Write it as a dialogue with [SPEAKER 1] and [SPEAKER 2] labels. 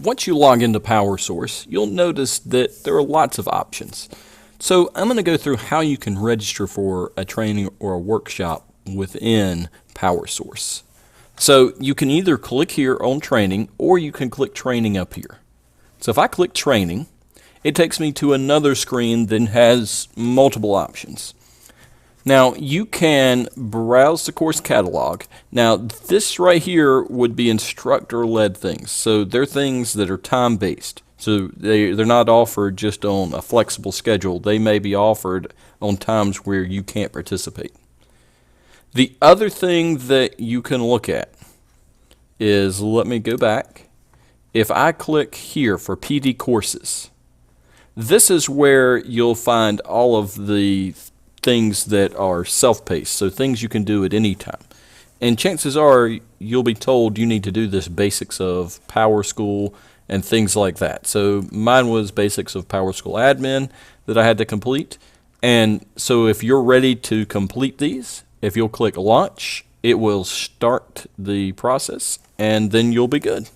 [SPEAKER 1] Once you log into PowerSource, you'll notice that there are lots of options. So I'm going to go through how you can register for a training or a workshop within PowerSource. So you can either click here on training, or you can click training up here. So if I click training, it takes me to another screen that has multiple options. Now you can browse the course catalog. Now this right here would be instructor-led things. So they're things that are time-based. So they're not offered just on a flexible schedule. They may be offered on times where you can't participate. The other thing that you can look at is, let me go back. If I click here for PD courses, this is where you'll find all of the things that are self-paced, so things you can do at any time. And chances are you'll be told you need to do this basics of PowerSchool and things like that. So mine was basics of PowerSchool admin that I had to complete. And so if you're ready to complete these, if you'll click launch, it will start the process and then you'll be good.